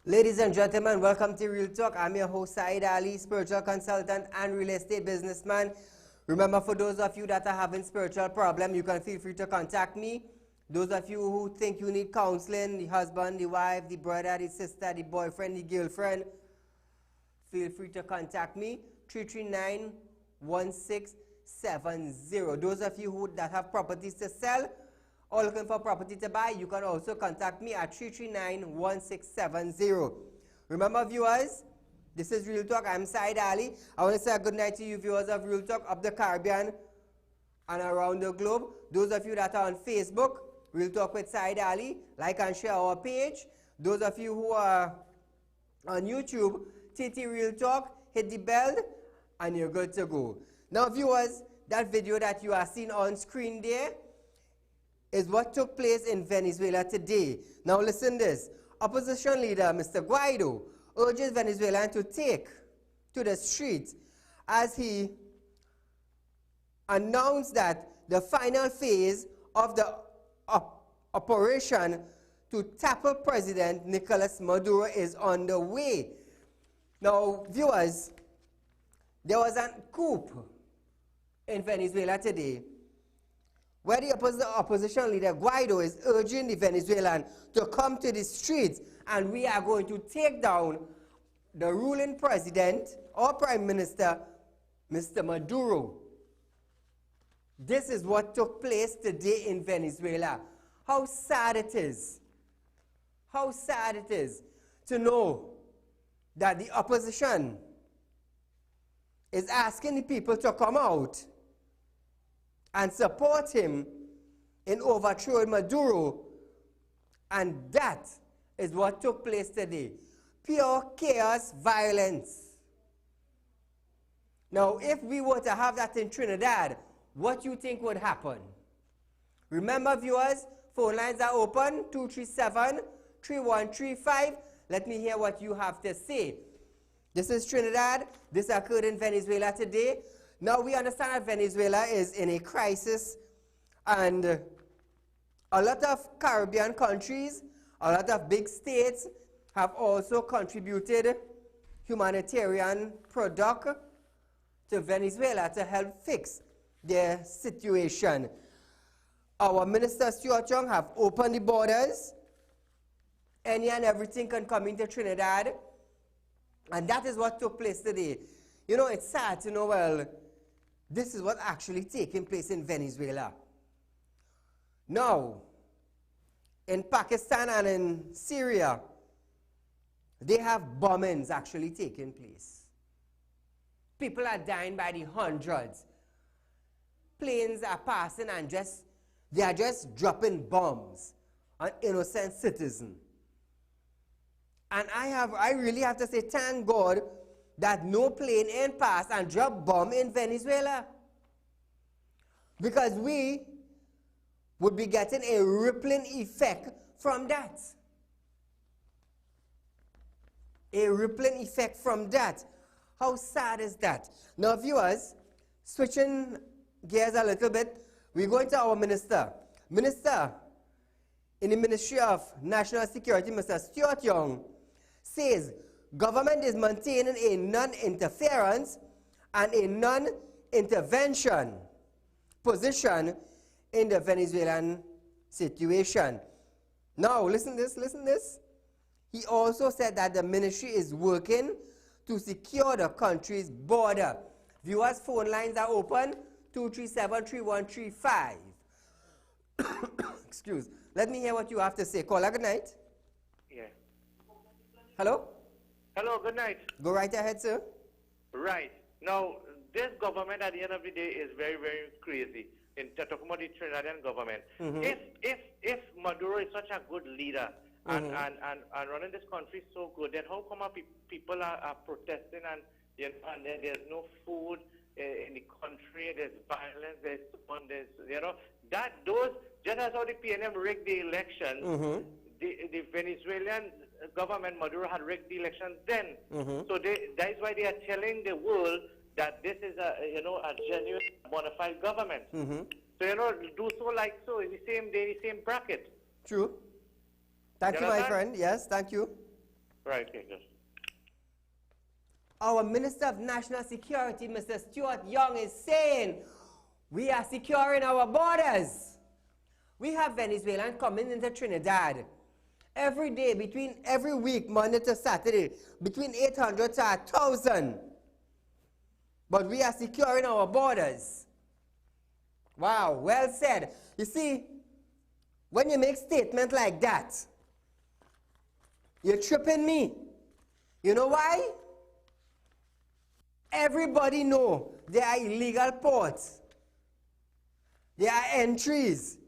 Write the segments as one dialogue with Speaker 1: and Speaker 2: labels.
Speaker 1: Ladies and gentlemen, welcome to Real Talk. I'm your host, Saieed Ali, spiritual consultant and real estate businessman. Remember, for those of you that are having spiritual problems, you can feel free to contact me. Those of you who think you need counseling, the husband, the wife, the brother, the sister, the boyfriend, the girlfriend, feel free to contact me, 339-1670. Those of you that have properties to sell or looking for property to buy, you can also contact me at 339-1670. Remember, viewers, this is Real Talk. I'm Saieed Ali. I want to say a good night to you viewers of Real Talk of the Caribbean and around the globe. Those of you that are on Facebook, Real Talk with Saieed Ali, like and share our page. Those of you who are on YouTube, TT Real Talk, hit the bell, and you're good to go. Now, viewers, that video that you are seeing on screen there is what took place in Venezuela today. Now listen this. Opposition leader Mr. Guaido urges Venezuelans to take to the streets as he announced that the final phase of the operation to topple President Nicolas Maduro is on the way. Now, viewers, there was a coup in Venezuela today where the opposition leader Guaido is urging the Venezuelans to come to the streets, and we are going to take down the ruling president or prime minister, Mr. Maduro. This is what took place today in Venezuela. How sad it is. How sad it is to know that the opposition is asking the people to come out and support him in overthrowing Maduro, and that is what took place today. Pure chaos, violence. Now, if we were to have that in Trinidad, what do you think would happen? Remember, viewers, phone lines are open, 237-3135. Let me hear what you have to say. This is Trinidad. This occurred in Venezuela today. Now, we understand that Venezuela is in a crisis, and a lot of Caribbean countries, a lot of big states have also contributed humanitarian product to Venezuela to help fix their situation. Our Minister Stuart Young have opened the borders. Any and everything can come into Trinidad, and that is what took place today. You know, it's sad to know, well, this is what actually taking place in Venezuela. Now, in Pakistan and in Syria, they have bombings actually taking place. People are dying by the hundreds. Planes are passing and they are just dropping bombs on innocent citizens. And I really have to say, thank God that no plane ain't passed and drop bomb in Venezuela. Because we would be getting a rippling effect from that. A rippling effect from that. How sad is that? Now, viewers, switching gears a little bit, we're going to our minister. Minister in the Ministry of National Security, Mr. Stuart Young, says government is maintaining a non-interference and a non-intervention position in the Venezuelan situation. Now, listen this. He also said that the ministry is working to secure the country's border. Viewers, phone lines are open, 237-3135. Excuse. Let me hear what you have to say. Caller, good night.
Speaker 2: Yeah.
Speaker 1: Hello?
Speaker 2: Hello, good night.
Speaker 1: Go right ahead, sir.
Speaker 2: Right. Now, this government at the end of the day is very, very crazy. In talking about the Trinidadian government, if Maduro is such a good leader and running this country so good, then how come people are protesting and there's no food in the country, there's violence, there's those just as how the PNM rigged the election, the Venezuelan government, Maduro, had rigged the election then. So that is why they are telling the world that this is a genuine bona fide government. So do so like so in the same day, the same bracket.
Speaker 1: True. Thank you, my friend. Yes, thank you.
Speaker 2: Right, okay, good.
Speaker 1: Our Minister of National Security, Mr. Stuart Young, is saying we are securing our borders. We have Venezuelans coming into Trinidad every day, every week, Monday to Saturday, between 800 to 1,000. But we are securing our borders. Wow, well said. You see, when you make statements like that, you're tripping me. You know why? Everybody know there are illegal ports. There are entries.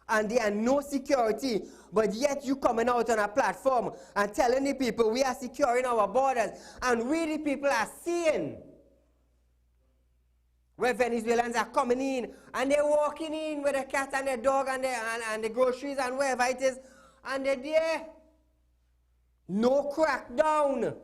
Speaker 1: And there are no security. But yet you coming out on a platform and telling the people we are securing our borders. And we the people are seeing where Venezuelans are coming in and they're walking in with a cat and a dog and the groceries and wherever it is, and they're there. No crackdown.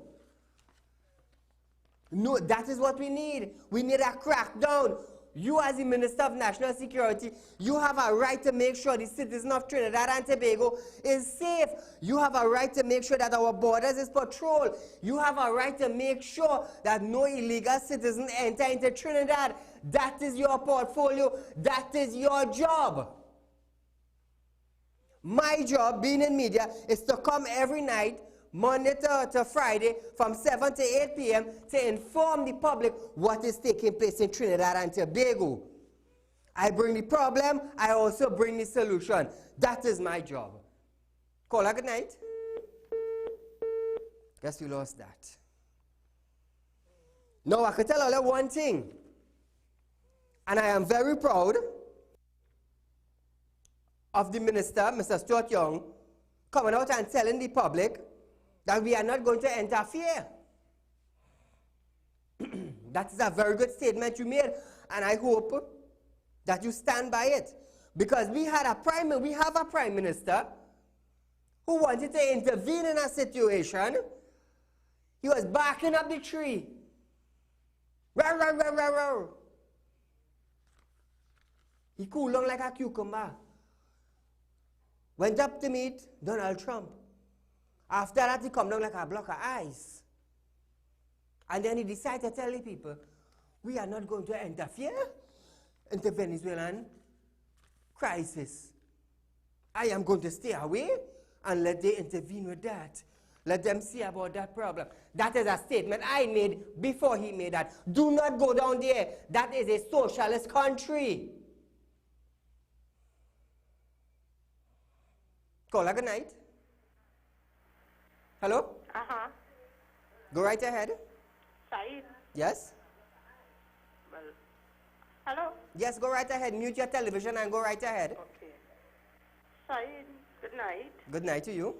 Speaker 1: No, that is what we need. We need a crackdown. You as the Minister of National Security, you have a right to make sure the citizen of Trinidad and Tobago is safe. You have a right to make sure that our borders is patrolled. You have a right to make sure that no illegal citizen enter into Trinidad. That is your portfolio. That is your job. My job, being in media, is to come every night, Monday to Friday, from 7 to 8 p.m. to inform the public what is taking place in Trinidad and Tobago. I bring the problem, I also bring the solution. That is my job. Caller, good night. Guess we lost that. Now, I can tell you one thing, and I am very proud of the minister, Mr. Stuart Young, coming out and telling the public that we are not going to interfere. That is a very good statement you made, and I hope that you stand by it. Because we have a prime minister who wanted to intervene in a situation. He was barking up the tree. Row, row, row, row, row. He cooled down like a cucumber. Went up to meet Donald Trump. After that, he come down like a block of ice. And then he decided to tell the people, we are not going to interfere in the Venezuelan crisis. I am going to stay away and let them intervene with that. Let them see about that problem. That is a statement I made before he made that. Do not go down there. That is a socialist country. Caller, good night. Hello?
Speaker 3: Uh-huh.
Speaker 1: Go right ahead.
Speaker 3: Saeed?
Speaker 1: Yes?
Speaker 3: Well, hello?
Speaker 1: Yes, go right ahead. Mute your television and go right ahead.
Speaker 3: Okay. Saeed, good night.
Speaker 1: Good night to you.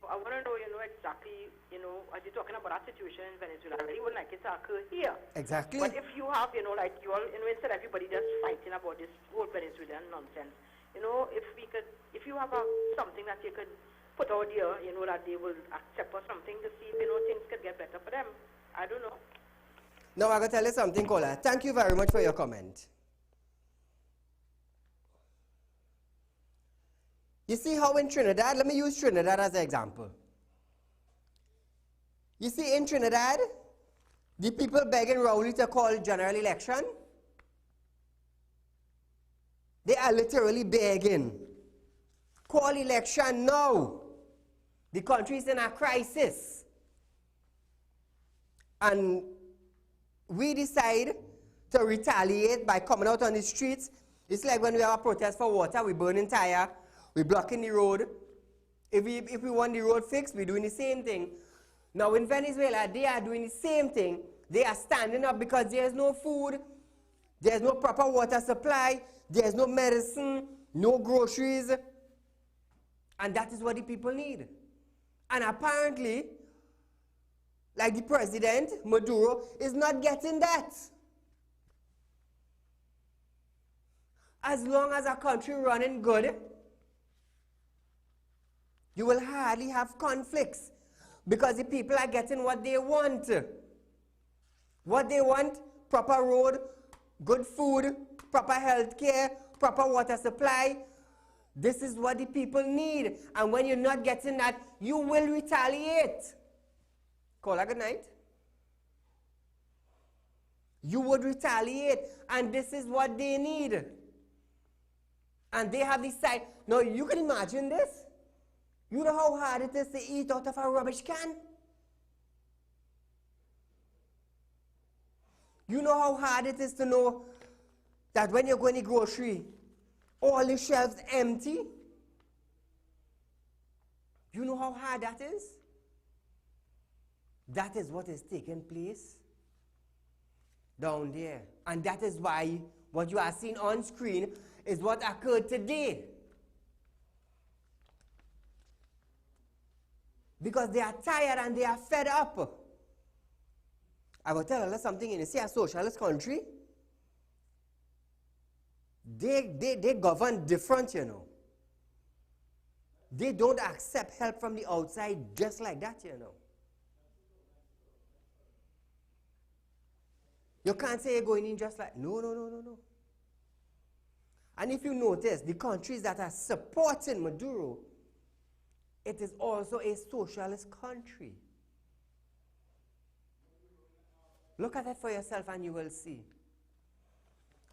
Speaker 3: I want to know, exactly, as you're talking about that situation in Venezuela, I really would like it to occur here.
Speaker 1: Exactly.
Speaker 3: But if you have, like you all, instead of everybody just fighting about this whole Venezuelan nonsense, if you have something that you could put out here, that they will accept or something to see if, things could get better for them. I don't know.
Speaker 1: Now, I'm going to tell you something, caller. Thank you very much for your comment. You see how in Trinidad, let me use Trinidad as an example. You see, in Trinidad, the people begging Rowley to call general election, they are literally begging. Call election now. The country is in a crisis. And we decide to retaliate by coming out on the streets. It's like when we have a protest for water, we burning tire, we blocking the road. If we want the road fixed, we're doing the same thing. Now in Venezuela, they are doing the same thing, They are standing up because there's no food, there's no proper water supply, there's no medicine, no groceries, and that is what the people need. And apparently, like the president, Maduro, is not getting that. As long as a country running good, you will hardly have conflicts because the people are getting what they want. What they want, proper road, good food, proper health care, proper water supply. This is what the people need. And when you're not getting that, you will retaliate. Call a good night. You would retaliate. And this is what they need. And they have decided. Now, you can imagine this. You know how hard it is to eat out of a rubbish can? You know how hard it is to know that when you're going to grocery, all the shelves empty? You know how hard that is? That is what is taking place down there. And that is why what you are seeing on screen is what occurred today. Because they are tired and they are fed up. I will tell you something, in a socialist country, they govern different, you know. They don't accept help from the outside just like that, you know. You can't say you're going in just like, no. And if you notice, the countries that are supporting Maduro, it is also a socialist country. Look at it for yourself and you will see.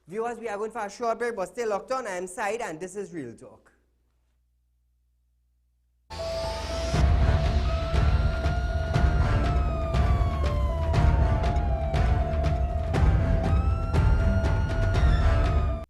Speaker 1: Viewers, we are going for a short break, but stay locked on. I am Saieed and this is Real Talk.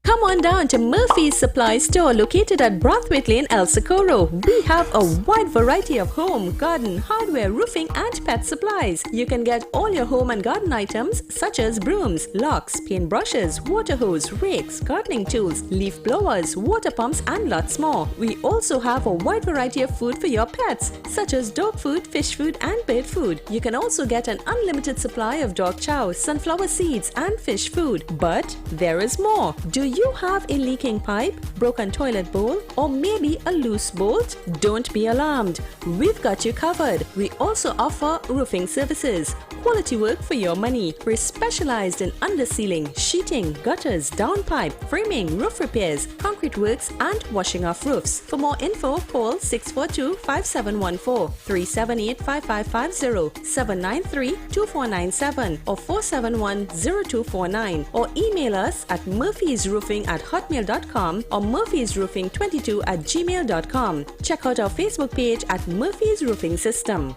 Speaker 4: Come on down to Murphy's Supply Store located at Brathwaite Lane, El Socorro. We have a wide variety of home, garden, hardware, roofing and pet supplies. You can get all your home and garden items such as brooms, locks, paintbrushes, water hose, rakes, gardening tools, leaf blowers, water pumps and lots more. We also have a wide variety of food for your pets such as dog food, fish food and bird food. You can also get an unlimited supply of dog chow, sunflower seeds and fish food. But there is more. Do you have a leaking pipe, broken toilet bowl, or maybe a loose bolt? Don't be alarmed. We've got you covered. We also offer roofing services. Quality work for your money. We're specialized in undersealing, sheeting, gutters, downpipe, framing, roof repairs, concrete works, and washing off roofs. For more info, call 642-5714, 378-5550, 793-2497, or 471-0249, or email us at murphysroofing@hotmail.com or murphysroofing22@gmail.com. Check out our Facebook page at Murphy's Roofing System.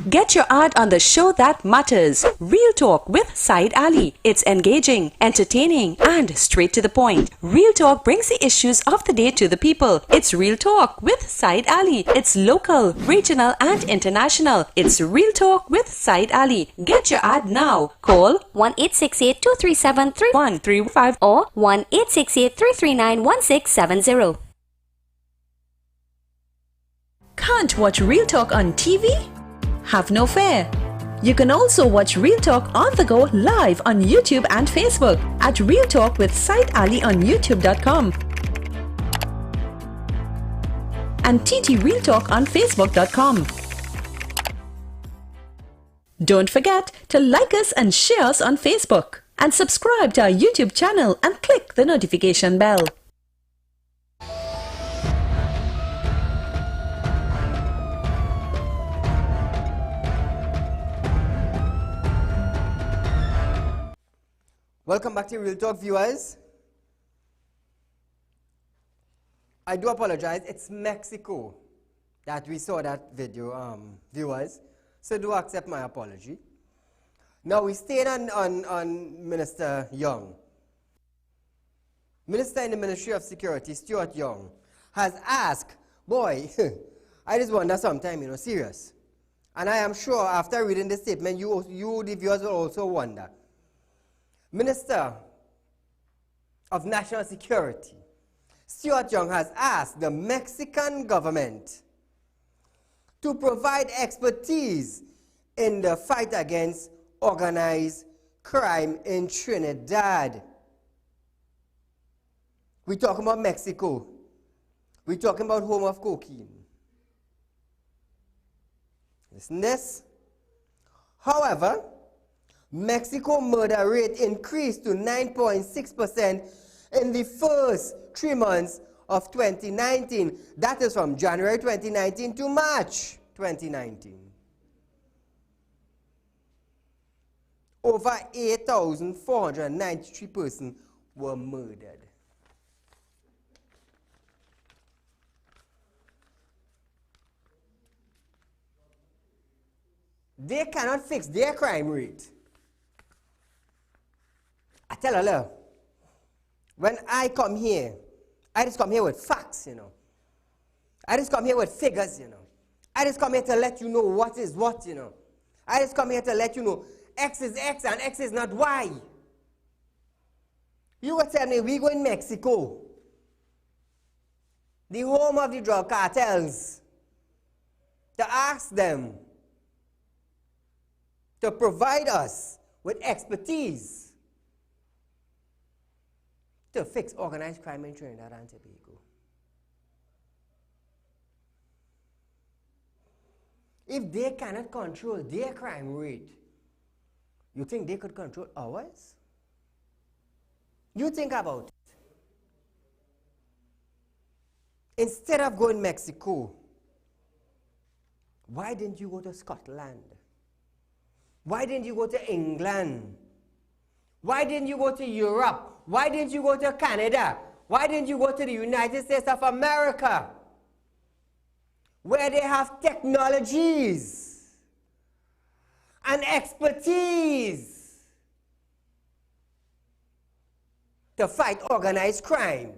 Speaker 4: Get your ad on the show that matters. Real Talk with Saieed Ali. It's engaging, entertaining, and straight to the point. Real Talk brings the issues of the day to the people. It's Real Talk with Saieed Ali. It's local, regional, and international. It's Real Talk with Saieed Ali. Get your ad now. Call 1-868-237-3135 or 1-868-339-1670. Can't watch Real Talk on TV? Have no fear. You can also watch Real Talk on the go live on YouTube and Facebook at Real Talk with Saieed Ali on youtube.com and TT Real Talk on facebook.com. Don't forget to like us and share us on Facebook and subscribe to our YouTube channel and click the notification bell.
Speaker 1: Welcome back to Real Talk, viewers. I do apologize. It's Mexico that we saw that video, viewers. So do accept my apology. Now we stayed on Minister Young. Minister in the Ministry of Security, Stuart Young, has asked, boy, I just wonder sometime, serious. And I am sure after reading this statement, you the viewers will also wonder. Minister of National Security, Stuart Young, has asked the Mexican government to provide expertise in the fight against organized crime in Trinidad. We're talking about Mexico. We're talking about home of cocaine. Listen this. However, Mexico murder rate increased to 9.6% in the first 3 months of 2019. That is from January 2019 to March 2019. Over 8,493 persons were murdered. They cannot fix their crime rate. I tell you, when I come here, I just come here with facts, you know. I just come here with figures, you know. I just come here to let you know what is what, you know. I just come here to let you know X is X and X is not Y. You will tell me we go in Mexico, the home of the drug cartels, to ask them to provide us with expertise to fix organized crime in Trinidad and Tobago. If they cannot control their crime rate, you think they could control ours? You think about it. Instead of going to Mexico, why didn't you go to Scotland? Why didn't you go to England? Why didn't you go to Europe? Why didn't you go to Canada? Why didn't you go to the United States of America, where they have technologies and expertise to fight organized crime?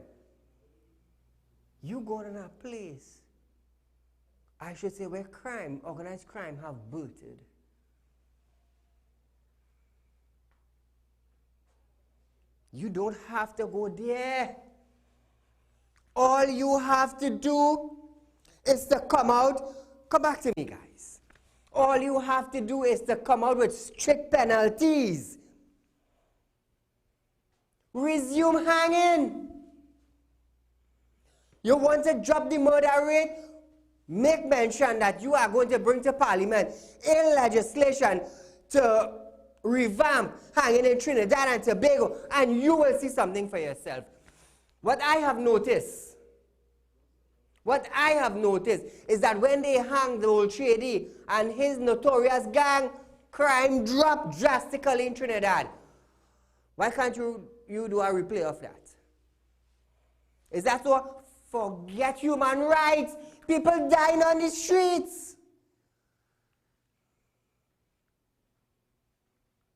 Speaker 1: You go in a place, I should say, where crime, organized crime, have birthed. You don't have to go there. All you have to do is to come back to me, guys. All you have to do is to come out with strict penalties. Resume hanging. You want to drop the murder rate? Make mention that you are going to bring to Parliament a legislation to revamp hanging in Trinidad and Tobago, and you will see something for yourself. What I have noticed is that when they hang the old Shady and his notorious gang, crime dropped drastically in Trinidad. Why can't you do a replay of that? Is that so? Forget human rights. People dying on the streets.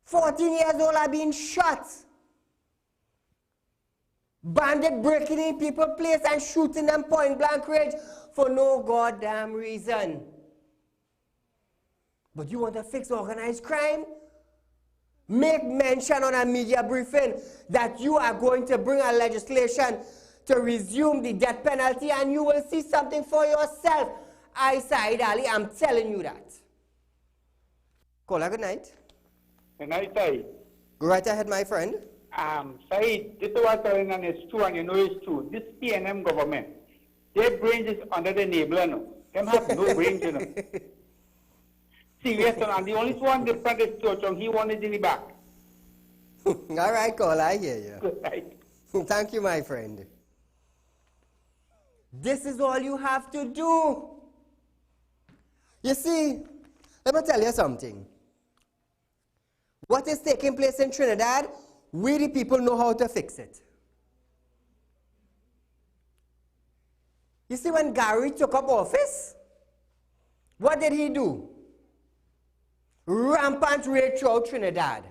Speaker 1: 14 years old are being shot. Bandit breaking in people's place and shooting them point blank range for no goddamn reason. But you want to fix organized crime? Make mention on a media briefing that you are going to bring a legislation to resume the death penalty, and you will see something for yourself. I, Saieed Ali, I'm telling you that. Kola, good night.
Speaker 5: Good night, Saieed.
Speaker 1: Go right ahead, my friend.
Speaker 5: Saieed, this is what I'm telling you, it's true, and you know it's true. This PNM government, their brains is under the enabler, no. Them have no brains, you know. Serious, and the only one different is Chochong, he wanted in the back.
Speaker 1: All right, Kola, I hear you.
Speaker 5: Good night.
Speaker 1: Thank you, my friend. This is all you have to do. You see, let me tell you something. What is taking place in Trinidad, we the people know how to fix it. You see, when Gary took up office, what did he do? Rampant raid throughout Trinidad.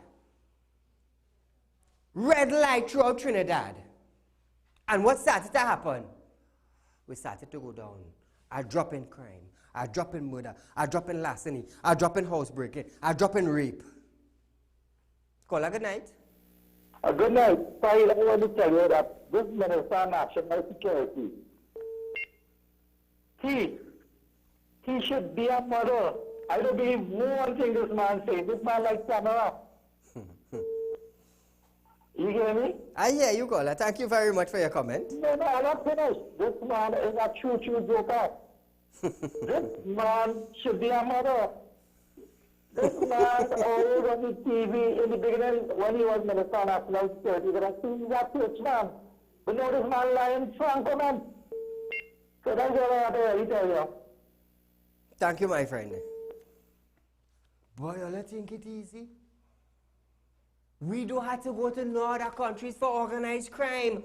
Speaker 1: Red light throughout Trinidad. And what started to happen? We started to go down. a drop in crime, a drop in murder, a drop in larceny, a drop in housebreaking, a drop in rape. Caller, good night.
Speaker 6: Good night. Saeed, I want to tell you that this Minister of National Security, he should be a mother. I don't believe one thing this man says. This man likes camera. You hear me?
Speaker 1: I hear you, caller. Thank you very much for your comment.
Speaker 6: No, I'm not finished. This man is a true joker. This man should be a mother. This man always on the TV in the beginning when he was Minister of National Security. But I see he's a rich man. But now this man lying frank, man. So that's what I have to really tell you.
Speaker 1: Thank you, my friend. Boy, you think it easy? We don't have to go to no other countries for organized crime.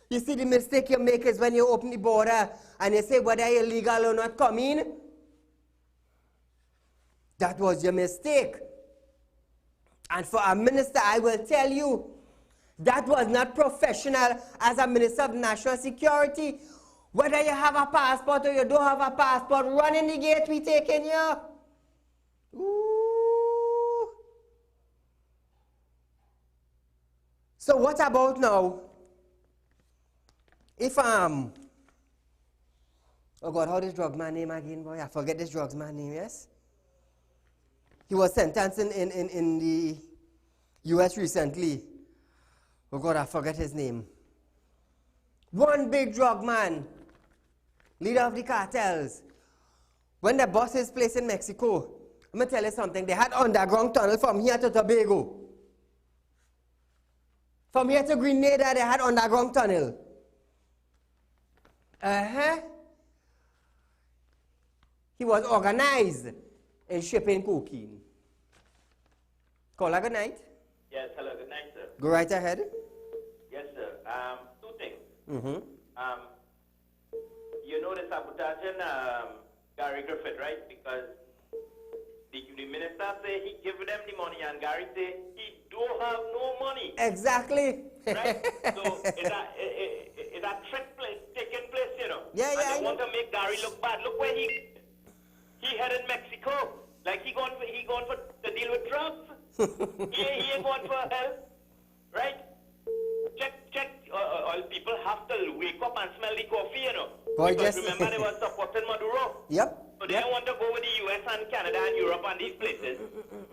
Speaker 1: You see, the mistake you make is when you open the border and you say whether you're legal or not come in. That was your mistake. And for a minister, I will tell you, that was not professional as a minister of national security. Whether you have a passport or you don't have a passport, run in the gate, we taking you. Ooh. So what about now? If oh God, how this drug man name again, boy? I forget this drug's man name, yes? He was sentenced in the US recently. Oh God, I forget his name. One big drug man, leader of the cartels. When they bought his place in Mexico, I'm going to tell you something. They had underground tunnel from here to Tobago. From here to Grenada, they had underground tunnel. He was organized in shipping cocaine. Caller, good night.
Speaker 7: Yes, hello, good night, sir.
Speaker 1: Go right ahead.
Speaker 7: Yes, sir. Two things.
Speaker 1: Mm-hmm.
Speaker 7: You know the sabotage in Gary Griffith, right? Because the minister say he give them the money and Gary say he don't have no money.
Speaker 1: Exactly.
Speaker 7: Right? So it's a trick taking place, you know.
Speaker 1: Yeah,
Speaker 7: and
Speaker 1: yeah.
Speaker 7: they want to make Gary look bad. Look where he headed Mexico. Like he going for to deal with drugs. he ain't going for help. Right? Check. All people have to wake up and smell the coffee, you know.
Speaker 1: Boy,
Speaker 7: because
Speaker 1: just
Speaker 7: remember they were supporting Maduro.
Speaker 1: Yep.
Speaker 7: So they don't want to go with the US and Canada and Europe and these places.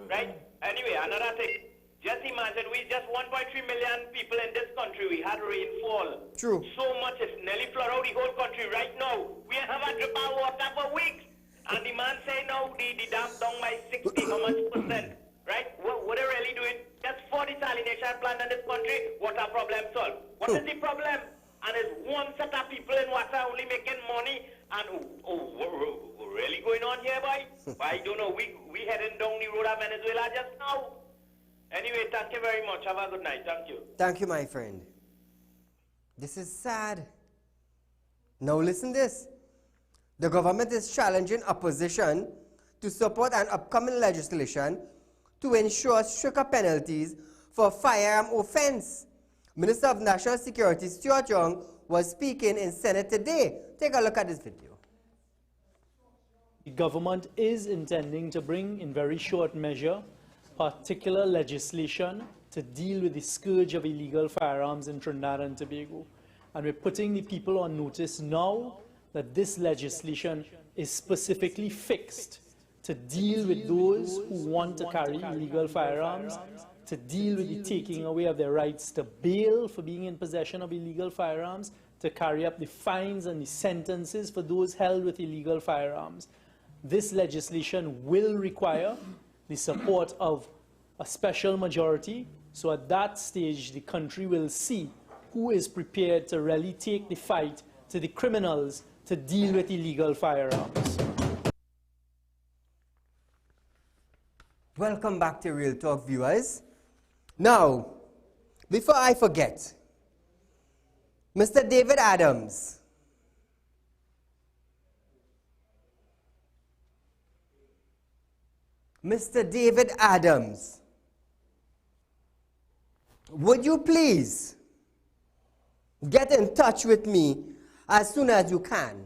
Speaker 7: Right? Anyway, another thing. Just imagine, we just 1.3 million people in this country. We had rainfall.
Speaker 1: True.
Speaker 7: So much, it's nearly flood out the whole country right now. We have a drip of water for weeks. And the man say now the dam down by 60, how much %? Right? What are they really doing? Just for the salination plant in this country, water problem solved. What is the problem? And it's one set of people in water only making money. And what really going on here, boy? I don't know. We heading down the road of Venezuela just now. Anyway, thank you very much. Have a good night. Thank you.
Speaker 1: Thank you, my friend. This is sad. Now listen this. The government is challenging opposition to support an upcoming legislation to ensure stricter penalties for firearm offense. Minister of National Security Stuart Young was speaking in Senate today. Take a look at this video.
Speaker 8: The government is intending to bring in very short measure particular legislation to deal with the scourge of illegal firearms in Trinidad and Tobago. And we're putting the people on notice now that this legislation is specifically fixed to deal with those who want to carry illegal firearms, to deal with the taking away of their rights to bail for being in possession of illegal firearms, to carry up the fines and the sentences for those held with illegal firearms. This legislation will require the support of a special majority, so at that stage the country will see who is prepared to really take the fight to the criminals to deal with illegal firearms.
Speaker 1: Welcome back to Real Talk, viewers. Now, before I forget, Mr. David Adams. Mr. David Adams, would you please get in touch with me as soon as you can?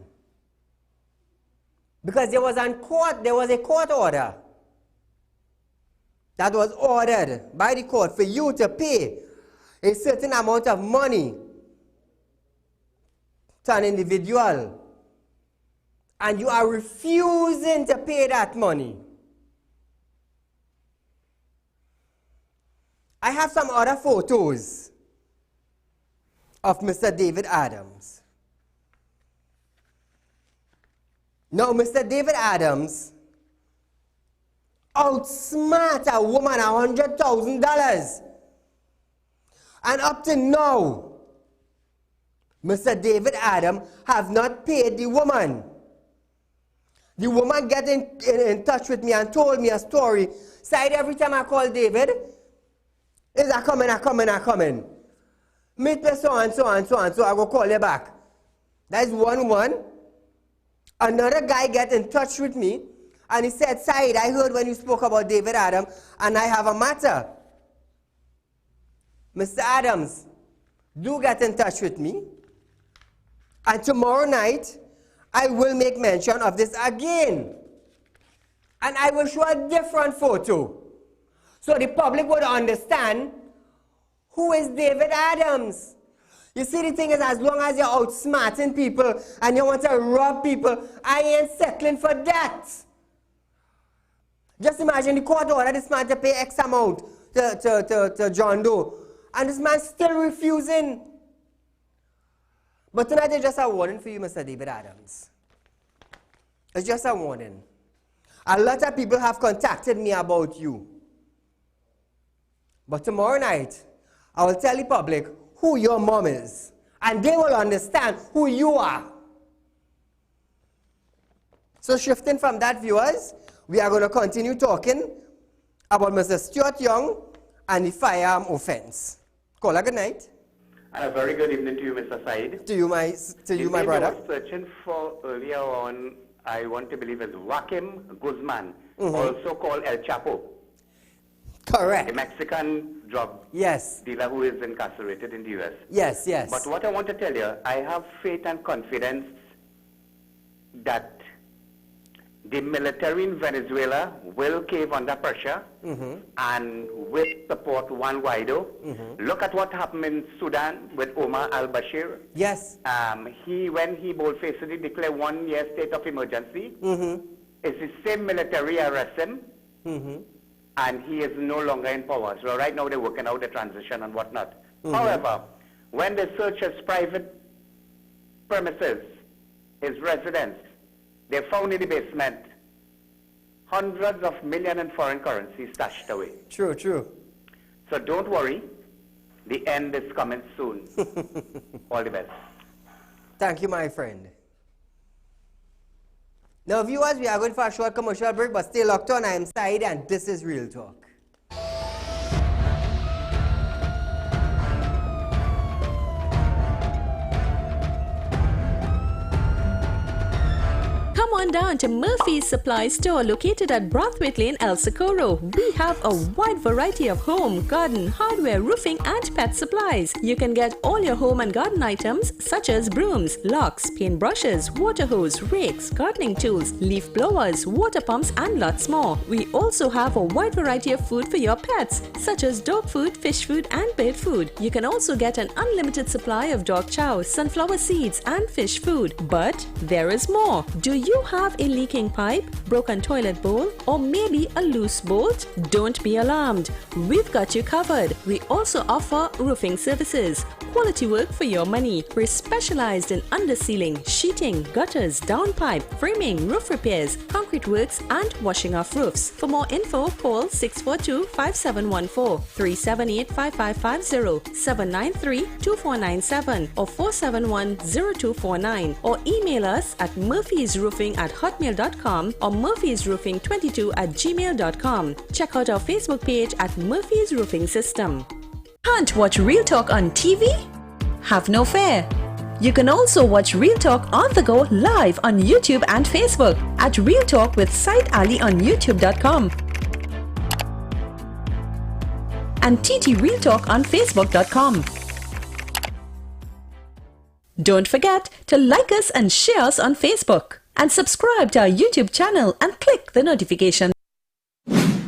Speaker 1: Because there was a court order that was ordered by the court for you to pay a certain amount of money to an individual, and you are refusing to pay that money. I have some other photos of Mr. David Adams. Now, Mr. David Adams outsmart a woman $100,000. And up to now, Mr. David Adams have not paid the woman. The woman got in touch with me and told me a story. Said every time I call David, is I coming. Meet me so and so, I go call you back. That's one. Another guy get in touch with me and he said, Said, I heard when you spoke about David Adams and I have a matter. Mr. Adams, do get in touch with me. And tomorrow night, I will make mention of this again. And I will show a different photo. So the public would understand who is David Adams. You see, the thing is, as long as you're outsmarting people and you want to rob people, I ain't settling for that. Just imagine the court ordered this man to pay X amount to John Doe. And this man's still refusing. But tonight is just a warning for you, Mr. David Adams. It's just a warning. A lot of people have contacted me about you. But tomorrow night, I will tell the public who your mom is. And they will understand who you are. So shifting from that, viewers, we are going to continue talking about Mr. Stuart Young and the firearm offense. Caller, good night.
Speaker 9: And a very good evening to you, Mr. Said.
Speaker 1: To you, my brother.
Speaker 9: I was searching for earlier on, I want to believe, is Joaquim Guzman, also called El Chapo.
Speaker 1: Correct.
Speaker 9: A Mexican drug dealer who is incarcerated in the U.S.
Speaker 1: Yes.
Speaker 9: But what I want to tell you, I have faith and confidence that the military in Venezuela will cave under pressure and will support Juan Guaido. Look at what happened in Sudan with Omar al-Bashir.
Speaker 1: Yes.
Speaker 9: When he boldfacedly declared 1 year state of emergency, it's the same military arrest him, and he is no longer in power. So right now they're working out the transition and whatnot. However, when they search his private premises, his residence, they found in the basement hundreds of millions in foreign currency stashed away.
Speaker 1: True.
Speaker 9: So don't worry, the end is coming soon. All the best.
Speaker 1: Thank you, my friend. Now, viewers, we are going for a short commercial break, but stay locked on. I am Said, and this is Real Talk.
Speaker 4: Come on down to Murphy's Supply Store located at Brathwaite Lane, El Socorro. We have a wide variety of home, garden, hardware, roofing and pet supplies. You can get all your home and garden items such as brooms, locks, paintbrushes, water hose, rakes, gardening tools, leaf blowers, water pumps and lots more. We also have a wide variety of food for your pets such as dog food, fish food and bird food. You can also get an unlimited supply of dog chow, sunflower seeds and fish food. But there is more. Do you have a leaking pipe, broken toilet bowl, or maybe a loose bolt? Don't be alarmed. We've got you covered. We also offer roofing services. Quality work for your money. We're specialized in undersealing, sheeting, gutters, downpipe, framing, roof repairs, concrete works, and washing off roofs. For more info, call 642-5714, 378-5550, 793-2497, or 471-0249, or email us at murphysroofing@hotmail.com or murphysroofing22@gmail.com. Check out our Facebook page at Murphy's Roofing System. Can't watch Real Talk on TV? Have no fear. You can also watch Real Talk on the go live on YouTube and Facebook at Real Talk with Saieed Ali on youtube.com and TT Real Talk on facebook.com. Don't forget to like us and share us on Facebook. and subscribe to our YouTube channel and click the notification.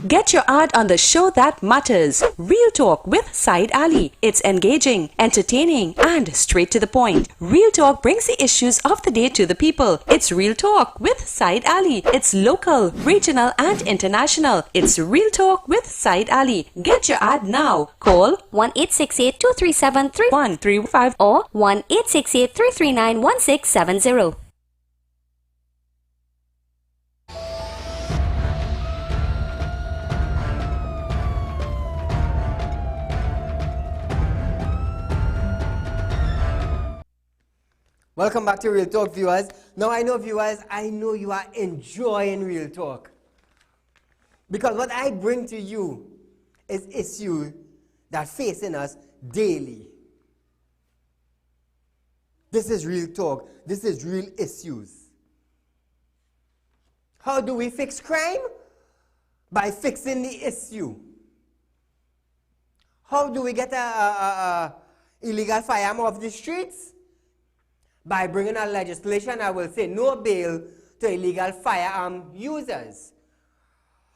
Speaker 4: Get your ad on the show that matters. Real Talk with Saieed Ali. It's engaging, entertaining, and straight to the point. Real Talk brings the issues of the day to the people. It's Real Talk with Saieed Ali. It's local, regional, and international. It's Real Talk with Saieed Ali. Get your ad now. Call
Speaker 10: 1-868-237-3135 or 1-868-339-1670.
Speaker 1: Welcome back to Real Talk, viewers. Now I know, viewers, I know you are enjoying Real Talk. Because what I bring to you is issues that facing us daily. This is Real Talk. This is real issues. How do we fix crime? By fixing the issue. How do we get a illegal firearm off the streets? By bringing a legislation that will say no bail to illegal firearm users.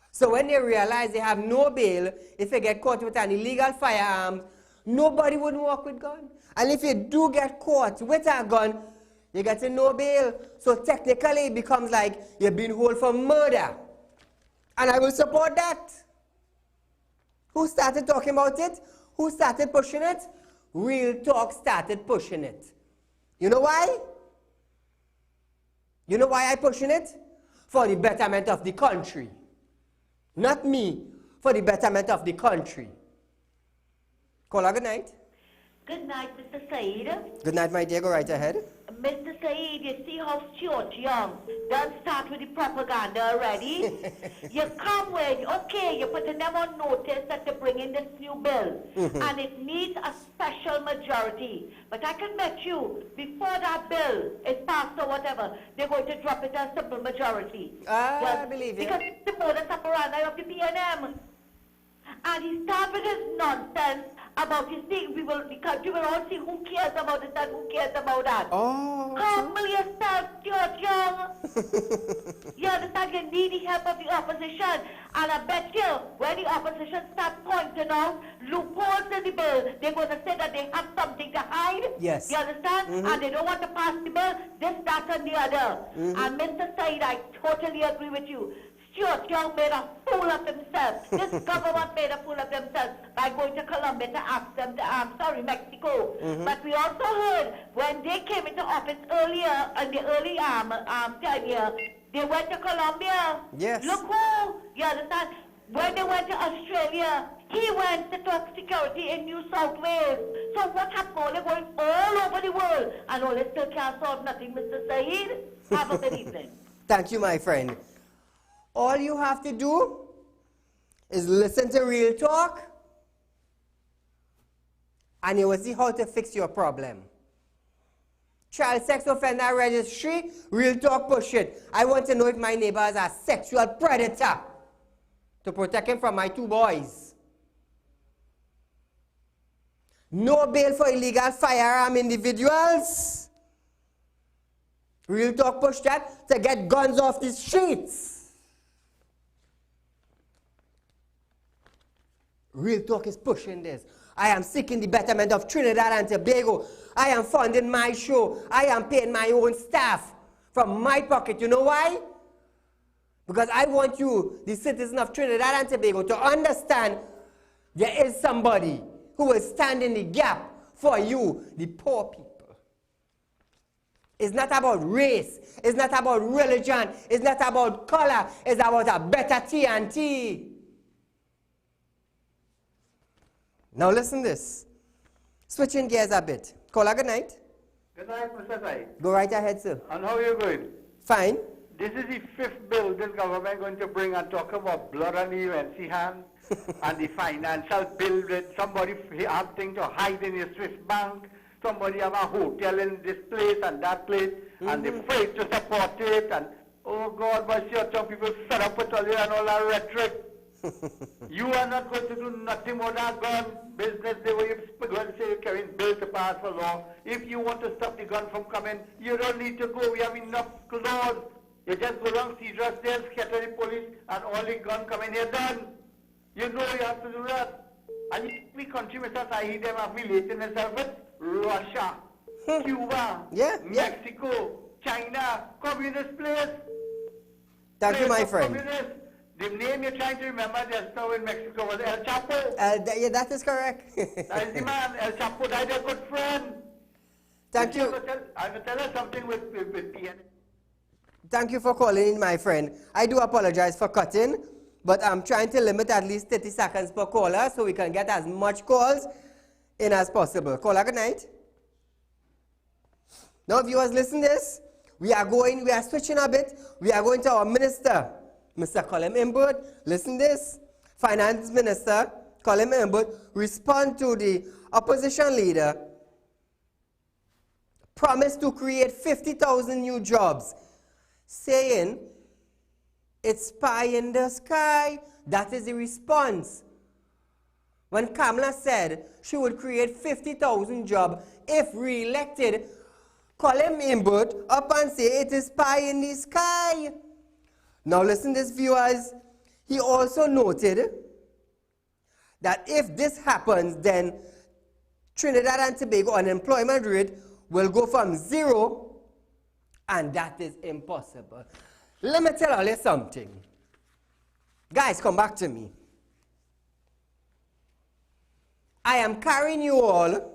Speaker 1: So when they realize they have no bail, if they get caught with an illegal firearm, nobody would walk with gun. And if you do get caught with a gun, you get a no bail. So technically it becomes like you're being held for murder. And I will support that. Who started talking about it? Who started pushing it? Real Talk started pushing it. You know why? You know why I'm pushing it? For the betterment of the country. Not me, for the betterment of the country. Caller, good night.
Speaker 11: Good night, Mr. Saeed.
Speaker 1: Good night, my dear. Go right ahead.
Speaker 11: Mr. Saeed, you see how Stuart Young done start with the propaganda already? You come with, okay, you're putting them on notice that they're bringing this new bill, and it needs a special majority. But I can bet you, before that bill is passed or whatever, they're going to drop it as a simple majority.
Speaker 1: I believe you.
Speaker 11: Because it's the modus operandi of the PNM. And he started with his nonsense about his thing. We will all see who cares about it and who cares about that.
Speaker 1: Oh,
Speaker 11: humble yourself, George Young. You understand? You need the help of the opposition. And I bet you, when the opposition starts pointing out loopholes in the bill, they're going to say that they have something to hide.
Speaker 1: Yes.
Speaker 11: You understand? And they don't want to pass the bill, this, that, and the other. And Mr. Saeed, I totally agree with you. Stuart Young made a fool of himself. This government made a fool of themselves by going to Colombia to ask them to, Mexico. But we also heard when they came into office earlier, in the early tenure, they went to Colombia.
Speaker 1: Yes.
Speaker 11: Look who, you understand? When they went to Australia, he went to talk security in New South Wales. So what happened? They're going all over the world. And all they still can't solve nothing, Mr. Saeed. Have a good evening.
Speaker 1: Thank you, my friend. All you have to do is listen to Real Talk, and you will see how to fix your problem. Child sex offender registry, Real Talk push it. I want to know if my neighbor is a sexual predator to protect him from my 2 boys. No bail for illegal firearm individuals. Real Talk push that to get guns off the streets. Real Talk is pushing this. I am seeking the betterment of Trinidad and Tobago. I am funding my show. I am paying my own staff from my pocket. You know why? Because I want you, the citizen of Trinidad and Tobago, to understand there is somebody who will stand in the gap for you, the poor people. It's not about race. It's not about religion. It's not about color. It's about a better TNT. Now listen this. Switching gears a bit. Caller, good night.
Speaker 5: Good night, Mr. Saeed.
Speaker 1: Go right ahead, sir.
Speaker 5: And how are you going?
Speaker 1: Fine.
Speaker 5: This is the 5th bill this government going to bring and talk about blood and EU and Sihan and the financial bill that somebody have things to hide in your Swiss bank, somebody have a hotel in this place and that place, and they're afraid to support it, and oh God, but your some people fed up with all and all that rhetoric. You are not going to do nothing more than gun business. They were going to say you're carrying bill to pass for law. If you want to stop the gun from coming, you don't need to go. We have enough laws
Speaker 6: You just go down Cedar Stairs, scatter the police, and all the gun come in here, done. You know you have to do that. And the country, Mr. Saieed, them have related themselves with Russia, Cuba, Mexico, China, communist place.
Speaker 1: Thank you, my friend.
Speaker 6: Communist. The name you're trying to remember just now in Mexico was El Chapo.
Speaker 1: Yeah, that is correct.
Speaker 6: That is the man. El Chapo died a good friend.
Speaker 1: Thank you.
Speaker 6: I will tell her something with PN.
Speaker 1: Thank you for calling in, my friend. I do apologize for cutting, but I'm trying to limit at least 30 seconds per caller so we can get as much calls in as possible. Caller, good night. Now, viewers, listen to this. We are switching a bit. We are going to our minister, Mr. Colin Imbert. Listen to this. Finance Minister Colin Imbert respond to the opposition leader, promised to create 50,000 new jobs, saying it's pie in the sky. That is the response. When Kamala said she would create 50,000 jobs if re-elected, Colin Imbert up and say it is pie in the sky. Now listen to this, viewers. He also noted that if this happens, then Trinidad and Tobago unemployment rate will go from 0, and that is impossible. Let me tell you something. Guys, come back to me. I am carrying you all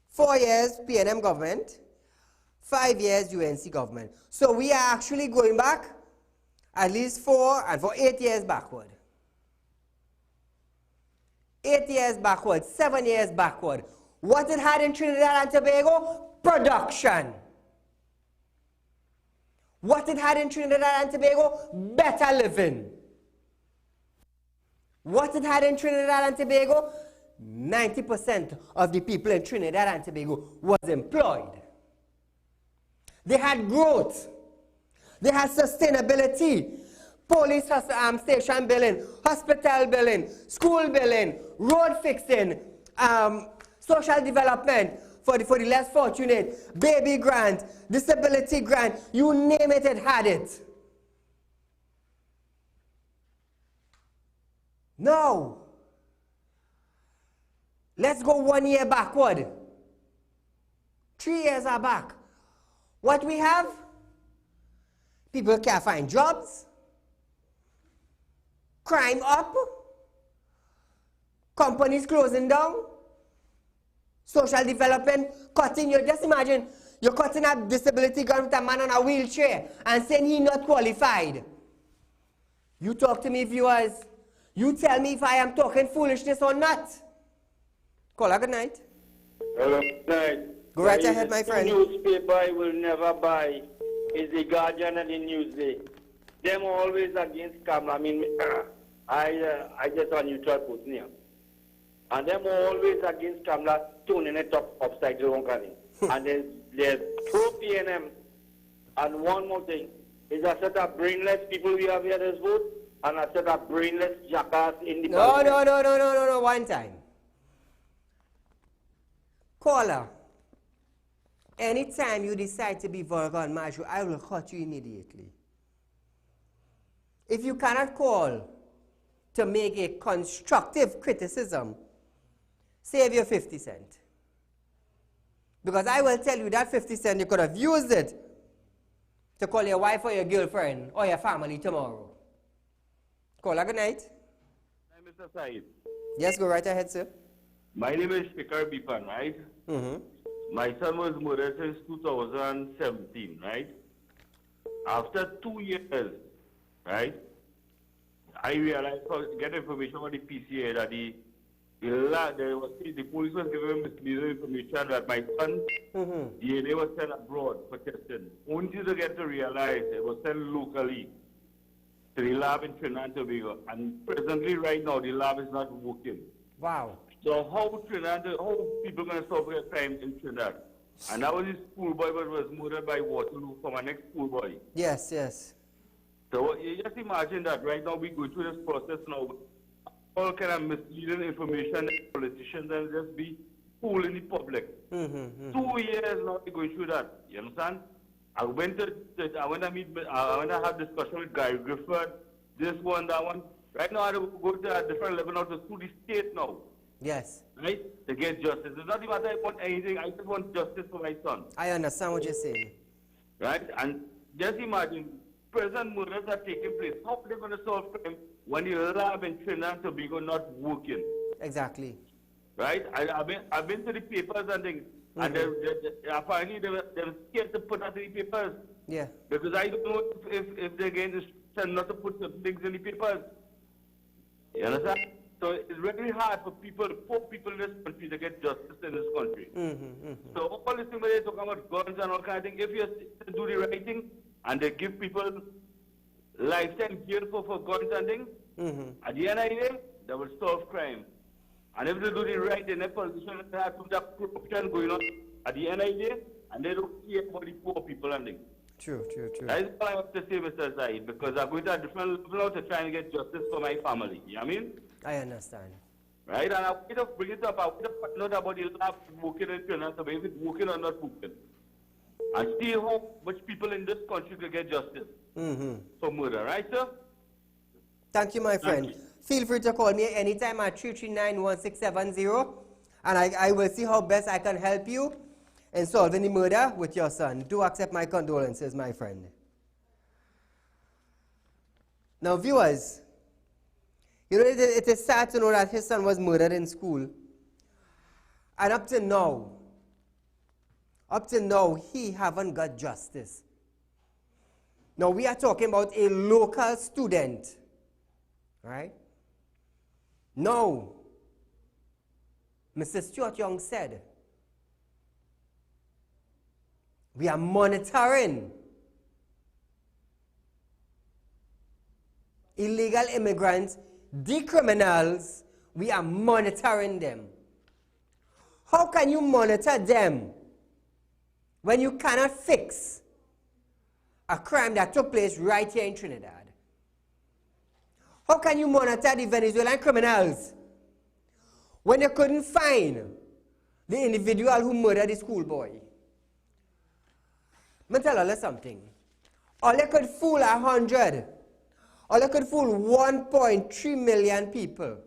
Speaker 1: 4 years PNM government, 5 years UNC government. So we are actually going back at least 4 and for 8 years backward. 8 years backward, 7 years backward. What it had in Trinidad and Tobago? Production. What it had in Trinidad and Tobago? Better living. What it had in Trinidad and Tobago? 90% of the people in Trinidad and Tobago was employed. They had growth. They had sustainability. Police station building, hospital building, school building, road fixing, social development for the less fortunate, baby grant, disability grant, you name it, it had it. Now, let's go 1 year backward. 3 years are back. What we have? People can't find jobs. Crime up. Companies closing down. Social development cutting. You just imagine you're cutting a disability grant with a man on a wheelchair and saying he's not qualified. You talk to me, viewers. You tell me if I am talking foolishness or not. Caller, good night.
Speaker 12: Hello, good night.
Speaker 1: Go right ahead, my friend.
Speaker 12: The newspaper I will never buy is the Guardian and the Newsday. Them always against Kamala. I mean, I just a neutral person here. And them always against Kamala, tuning it up upside down. And there's pro-PNM. And one more thing, is a set of brainless people we have here this vote, and a set of brainless jackass in the parliament.
Speaker 1: No, one time. Caller, anytime you decide to be vulgar and macho, I will cut you immediately. If you cannot call to make a constructive criticism, save your 50 cents. Because I will tell you that 50 cents, you could have used it to call your wife or your girlfriend or your family tomorrow. Caller, good night.
Speaker 13: Hi, Mr. Saeed.
Speaker 1: Yes, go right ahead, sir.
Speaker 13: My name is Fikar Bipan, right? My son was murdered since 2017, right? After 2 years, right, I realized, get information about the PCA that the police was giving misleading information that my son DNA was sent abroad for testing. Only to get to realize it was sent locally to the lab in Trinidad and Tobago. And presently, right now, the lab is not working.
Speaker 1: Wow.
Speaker 13: So how people going to solve their crime in Trinidad? And that was this schoolboy that was murdered by Waterloo from our next schoolboy.
Speaker 1: Yes, yes.
Speaker 13: So you just imagine that right now we go through this process now. All kind of misleading information, politicians and just be fooling the public. 2 years now we go through that. You understand? I went to have discussion with Gary Griffith, this one, that one. Right now, I go to a different level now to sue the state now.
Speaker 1: Yes.
Speaker 13: Right? To get justice. It's not even that I want anything. I just want justice for my son.
Speaker 1: I understand what you're saying.
Speaker 13: Right? And just imagine, present murders are taking place. How are they going to solve crime when the lab in Trinidad and Tobago not working?
Speaker 1: Exactly.
Speaker 13: Right? I've been to the papers and things. And apparently they were scared to put that in the papers.
Speaker 1: Yeah.
Speaker 13: Because I don't know if they're going to send not to put certain things in the papers. You understand? So it's very hard for poor people in this country to get justice in this country. So all this thing where they talk about guns and all kind of thing, if you do the right thing and they give people lifetime jail for guns and things, at the end of the day, they will solve crime. And if they do the right, then the politicians have to have corruption going on at the end of the day, and they don't care about the poor people and things.
Speaker 1: True.
Speaker 13: That's all I have to say, Mr. Saeed, because I'm going to a different level to try and get justice for my family. You know what I mean?
Speaker 1: I understand.
Speaker 13: Right? And I want to bring it up. I want to find out about the lab working in Trinidad, so if it's working or not working. And see how much people in this country can get justice for murder. Right, sir?
Speaker 1: Thank you, my friend.
Speaker 13: Thank you.
Speaker 1: Feel free to call me anytime at 339-1670, and I will see how best I can help you in solving the murder with your son. Do accept my condolences, my friend. Now, viewers, you know, it is sad to know that his son was murdered in school. And up to now, he haven't got justice. Now, we are talking about a local student, right? No. Mr. Stuart Young said, we are monitoring illegal immigrants, the criminals, we are monitoring them. How can you monitor them when you cannot fix a crime that took place right here in Trinidad? How can you monitor the Venezuelan criminals when you couldn't find the individual who murdered the schoolboy? Let me tell you something. All you could fool 100, all you could fool 1.3 million people.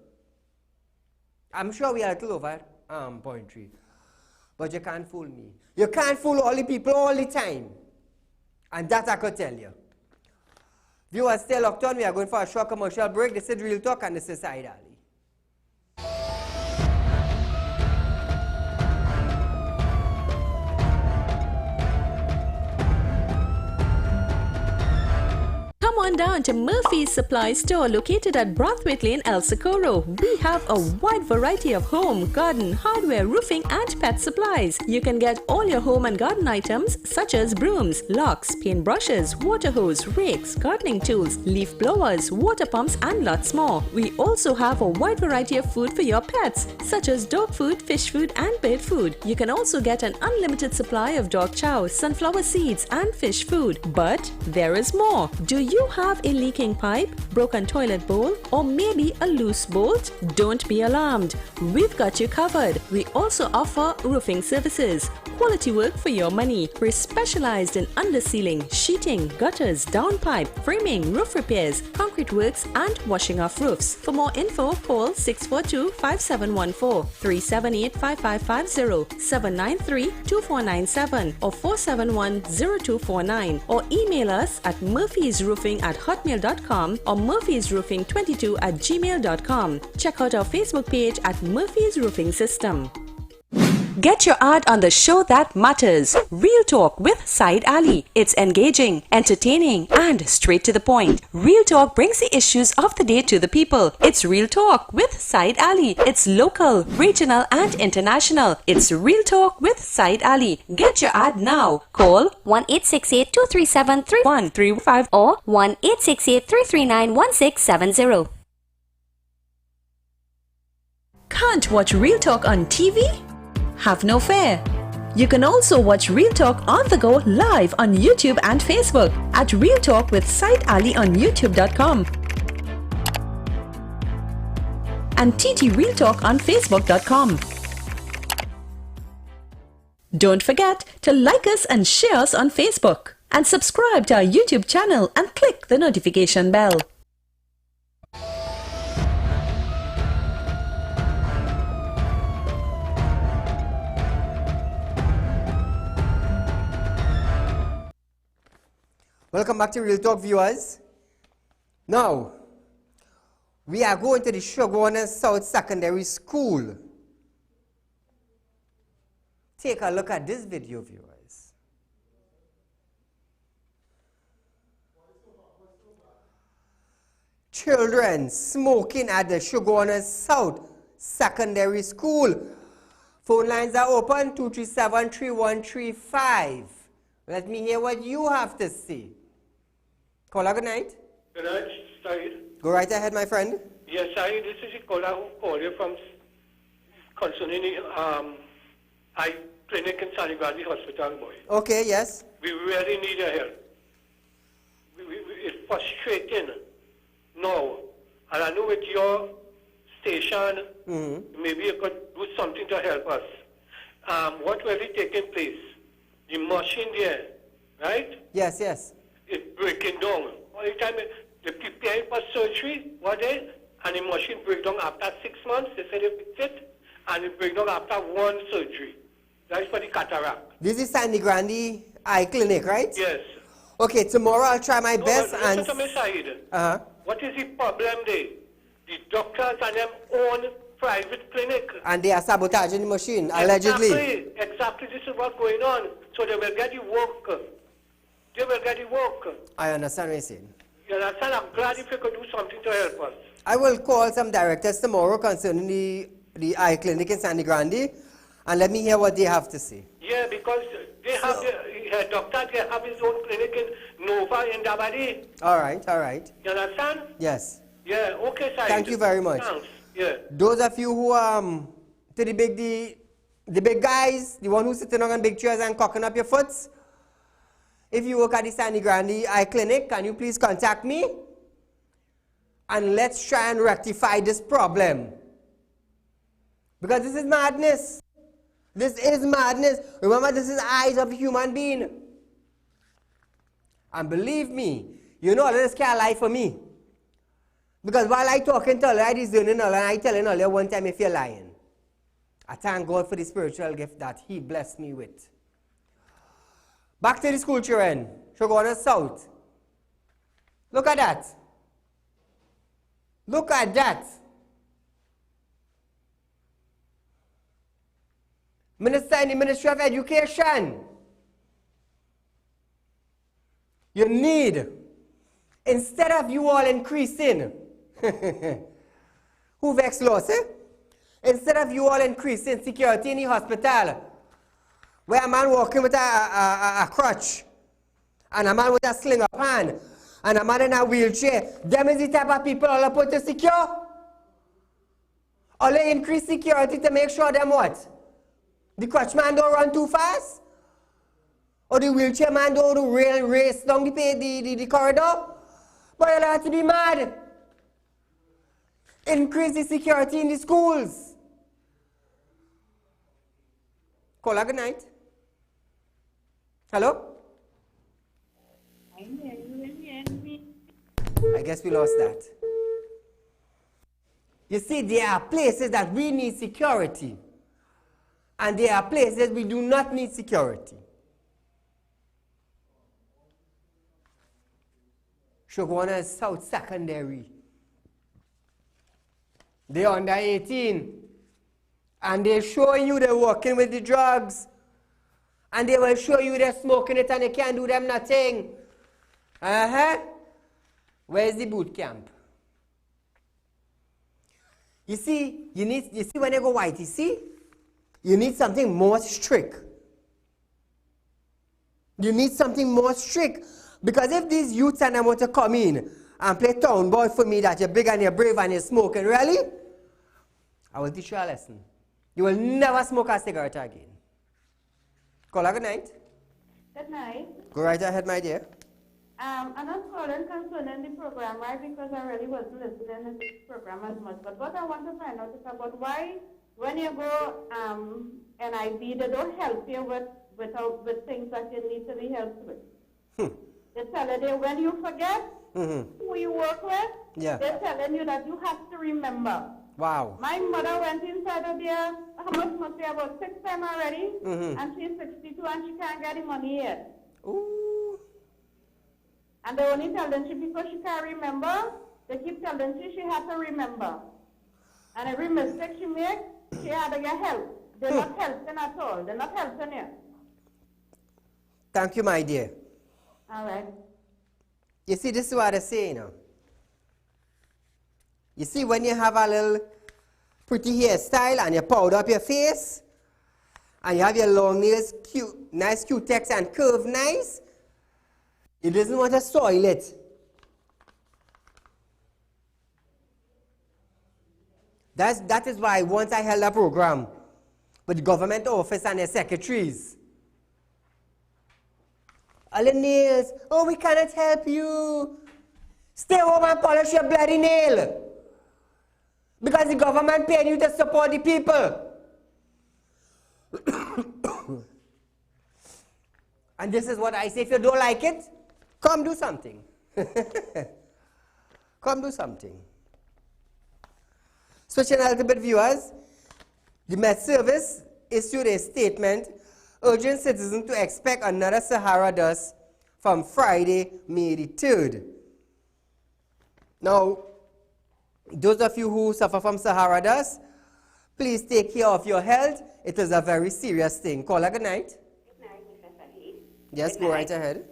Speaker 1: I'm sure we are a little over 0.3, but you can't fool me. You can't fool all the people all the time. And that I could tell you. Viewers, stay locked on. We are going for a short commercial break. This is Real Talk and this is Saieed Ali.
Speaker 4: Come on down to Murphy's Supply Store located at Brathwaite Lane, El Socorro. We have a wide variety of home, garden, hardware, roofing and pet supplies. You can get all your home and garden items such as brooms, locks, paintbrushes, water hose, rakes, gardening tools, leaf blowers, water pumps and lots more. We also have a wide variety of food for your pets such as dog food, fish food and bird food. You can also get an unlimited supply of dog chow, sunflower seeds and fish food. But there is more. Do you have a leaking pipe, broken toilet bowl, or maybe a loose bolt? Don't be alarmed. We've got you covered. We also offer roofing services. Quality work for your money. We're specialized in undersealing, sheeting, gutters, downpipe, framing, roof repairs, concrete works, and washing off roofs. For more info, call 642-5714, 378-5550, 793-2497, or 471-0249, or email us at murphysroofing@hotmail.com or murphysroofing22@gmail.com. Check out our Facebook page at Murphy's Roofing System. Get your ad on the show that matters. Real Talk with Saieed Ali. It's engaging, entertaining, and straight to the point. Real Talk brings the issues of the day to the people. It's Real Talk with Saieed Ali. It's local, regional, and international. It's Real Talk with Saieed Ali. Get your ad now. Call
Speaker 10: 1-868-237-3135 or 1-868-339-1670.
Speaker 4: Can't watch Real Talk on TV? Have no fear. You can also watch Real Talk on the go live on YouTube and Facebook at Real Talk with Saieed Ali on YouTube.com and TT Real Talk on Facebook.com. Don't forget to like us and share us on Facebook. and subscribe to our YouTube channel and click the notification bell.
Speaker 1: Welcome back to Real Talk, viewers. Now, we are going to the Shoguness South Secondary School. Take a look at this video, viewers. Children smoking at the Shoguness South Secondary School. Phone lines are open, 237-3135. Let me hear what you have to say. Caller, good night.
Speaker 14: Good night, Saeed.
Speaker 1: Go right ahead, my friend.
Speaker 14: Yes, Saeed, this is a caller who called you from concerning the eye clinic in Saieed Hospital, boy.
Speaker 1: Okay, yes.
Speaker 14: We really need your help. It's frustrating now. And I know with your station, maybe you could do something to help us. What really taking place? The machine there, right?
Speaker 1: Yes, yes.
Speaker 14: It's breaking down. All the time they prepare for surgery, what day, and the machine break down after 6 months, they say they fix it, and it break down after 1 surgery. That's for the cataract.
Speaker 1: This is Sandy Grande Eye Clinic, right?
Speaker 14: Yes.
Speaker 1: Okay, tomorrow I'll try my best and...
Speaker 14: Listen to me, Saeed. What is the problem there? The doctors and them own private clinic.
Speaker 1: And they are sabotaging the machine, allegedly.
Speaker 14: Exactly. This is what's going on. So they will get the work. They will get the work.
Speaker 1: I understand what you're saying.
Speaker 14: You understand? I'm glad if you could do something to help us.
Speaker 1: I will call some directors tomorrow concerning the eye clinic in Sandy Grande, and let me hear what they have to say.
Speaker 14: Yeah, because they have the doctor, they have his own clinic in Nova in Dabadi.
Speaker 1: All right, all right.
Speaker 14: You understand?
Speaker 1: Yes.
Speaker 14: Yeah, okay, Saeed.
Speaker 1: Thank you very much.
Speaker 14: Thanks. Yeah.
Speaker 1: Those of you who to the big guys, the one who's sitting on big chairs and cocking up your foots, if you work at the Sandy Grande Eye Clinic, can you please contact me? And let's try and rectify this problem. Because this is madness. This is madness. Remember, this is the eyes of a human being. And believe me, you know, this can't lie for me. Because while I talking to Allah, he's doing Allah, and I telling Allah one time if you're lying. I thank God for the spiritual gift that He blessed me with. Back to the school children. Shoguness South. Look at that. Look at that. Minister in the Ministry of Education. You need, instead of you all increasing, who vex loss, eh? Instead of you all increasing security in the hospital, where a man walking with a crutch, and a man with a sling of hand, and a man in a wheelchair, them is the type of people all put to secure. All they increase security to make sure them what? The crutch man don't run too fast? Or the wheelchair man don't race down the corridor? But you have to be mad. Increase the security in the schools. Caller, good night. Hello? I guess we lost that. You see, there are places that we need security. And there are places we do not need security. Shoguness South Secondary. They're under 18. And they're showing you they're working with the drugs. And they will show you they're smoking it and they can't do them nothing. Where's the boot camp? You see when you go white, you see? You need something more strict. You need something more strict. Because if these youths and them want to come in and play town boy for me that you're big and you're brave and you're smoking, really? I will teach you a lesson. You will never smoke a cigarette again. Caller, good night.
Speaker 15: Good night.
Speaker 1: Go right ahead, my dear.
Speaker 15: I'm not calling concerning the program, right? Because I really wasn't listening to this program as much. But what I want to find out is about why, when you go NIB, they don't help you with things that you need to be helped with. They tell you that when you forget who you work with, they're telling you that you have to remember.
Speaker 1: Wow.
Speaker 15: My mother went inside of there, how much must be about 6 times already, and she's 62 and she can't get the money yet.
Speaker 1: Ooh.
Speaker 15: And they only tell them she, because she can't remember, they keep telling she has to remember. And every mistake she makes, she had to get help. They're not helping at all. They're not helping you.
Speaker 1: Thank you, my dear.
Speaker 15: All right.
Speaker 1: You see, this is what I say, you know. You see, when you have a little pretty hairstyle and you powder up your face, and you have your long nails, cute, nice Q-tex and curved nice, you doesn't want to soil it. That is why once I held a program with the government office and their secretaries. All the nails, oh, we cannot help you. Stay home and polish your bloody nail. Because the government paid you to support the people. And this is what I say, if you don't like it, come do something. Come do something. Switching a little bit, viewers, the Met Service issued a statement urging citizens to expect another Sahara dust from Friday, May the 3rd. Now, those of you who suffer from Sahara dust, please take care of your health. It is a very serious thing. Caller, good night.
Speaker 16: Good night, Mr. Saheed.
Speaker 1: Yes, go right ahead.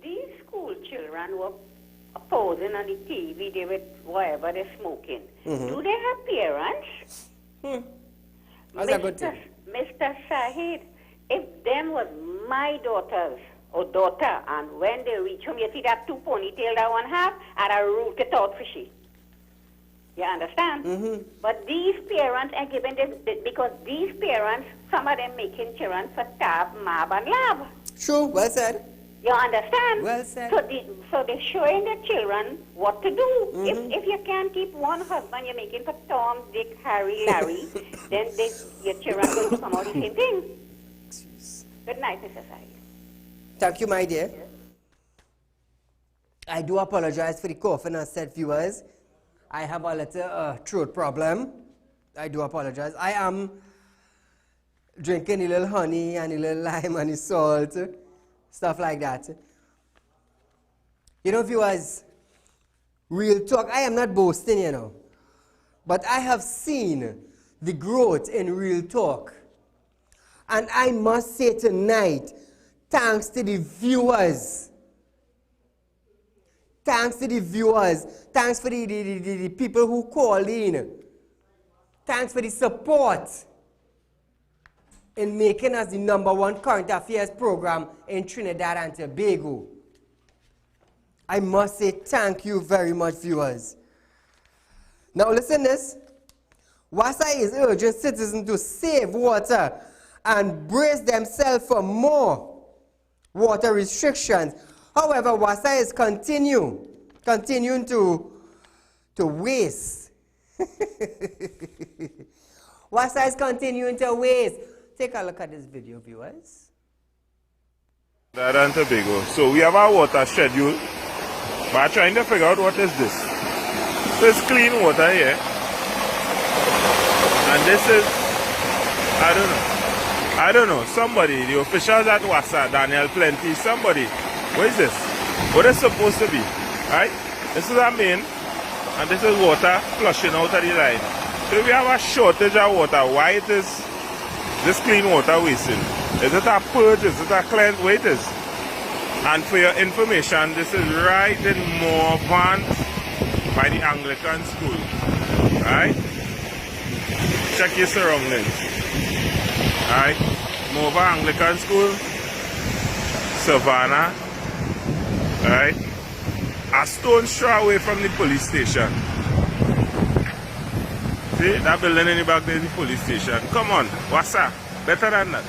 Speaker 16: These school children were posing on the TV, they were whatever they're smoking. Do they have parents?
Speaker 1: That's a good thing.
Speaker 16: Mr. Saheed, if them was my daughters or daughter, and when they reach home, you see that 2 ponytail that one have, and I root it out for she. You understand? But these parents are giving them, because these parents, some of them making children for tab, mab, and lab.
Speaker 1: True, well said.
Speaker 16: You understand?
Speaker 1: Well said.
Speaker 16: So they're showing the children what to do. If you can't keep one husband, you're making for Tom, Dick, Harry, Larry, then your children will come out the same thing. Good night, Mr. Saeed.
Speaker 1: Thank you, my dear. I do apologize for the coughing, as said, viewers. I have a little throat problem. I do apologize. I am drinking a little honey and a little lime and a salt, stuff like that. You know, viewers, real talk, I am not boasting, you know, but I have seen the growth in real talk. And I must say tonight, thanks to the viewers. Thanks to the viewers. Thanks for the people who called in. Thanks for the support in making us the #1 current affairs program in Trinidad and Tobago. I must say thank you very much, viewers. Now listen this. WASA is urging citizens to save water and brace themselves for more water restrictions. However, WASA is continuing to waste. WASA is continuing to waste. Take a look at this video, viewers.
Speaker 17: Trinidad and Tobago. So we have our water schedule, but I'm trying to figure out what is this. This is clean water here. And this is, I don't know, somebody, the officials at WASA, Daniel Plenty, somebody, what is this? What is supposed to be? Right? This is our main, and this is water flushing out of the line. So we have a shortage of water. Why it is this clean water wasting? Is it a purge? Is it a cleanse? Wait, it is. And for your information, this is right in Morvan by the Anglican school. Right? Check your surroundings. Alright, Morvan Anglican School, Savannah. Alright, a stone's throw away from the police station. See, that building in the back there is the police station. Come on, what's up? Better than that.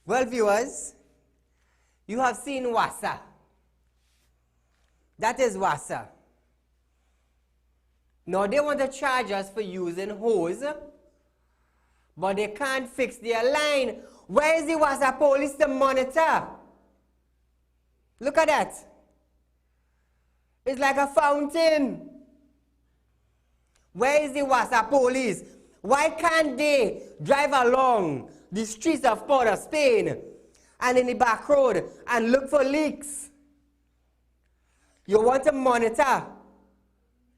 Speaker 1: Well, viewers, you have seen WASA. That is WASA. Now they want to charge us for using hose, but they can't fix their line. Where is the Wassa police to monitor? Look at that. It's like a fountain. Where is the Wassa police? Why can't they drive along the streets of Port of Spain and in the back road and look for leaks? You want to monitor.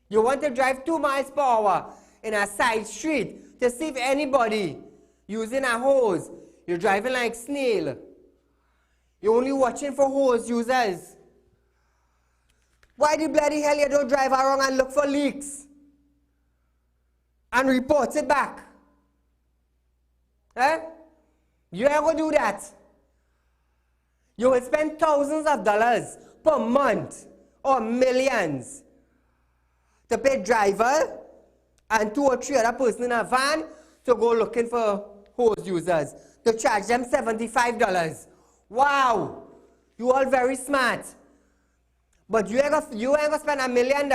Speaker 1: You want to drive 2 miles per hour in a side street to see if anybody using a hose. You're driving like snail. You're only watching for hose users. Why the bloody hell you don't drive around and look for leaks and report it back? Eh? You ain't gonna do that. You will spend thousands of dollars per month or millions to pay driver and 2 or 3 other persons in a van to go looking for hose users, to charge them $75. Wow, you all very smart. But you ain't gonna spend $1 million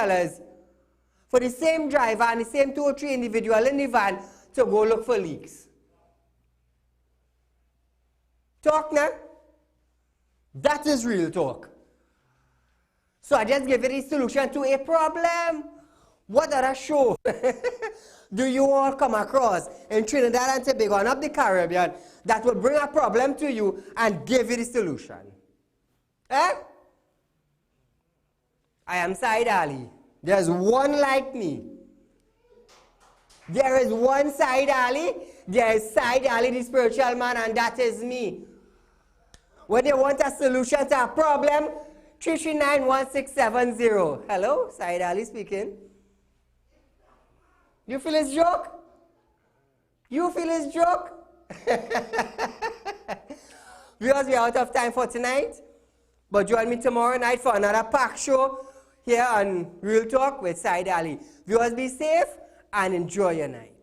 Speaker 1: for the same driver and the same 2 or 3 individuals in the van to go look for leaks. Talk now. That is real talk. So I just give you the solution to a problem. What other show do you all come across in Trinidad and Tobago and up the Caribbean that will bring a problem to you and give you the solution? Eh? I am Saieed Ali. There's one like me. There is one Saieed Ali. There is Saieed Ali, the spiritual man, and that is me. When they want a solution to a problem, 339-1670. Hello, Saieed Ali speaking. You feel his joke? You feel his joke? Viewers, we are out of time for tonight. But join me tomorrow night for another packed show here on Real Talk with Saieed Ali. Viewers, be safe and enjoy your night.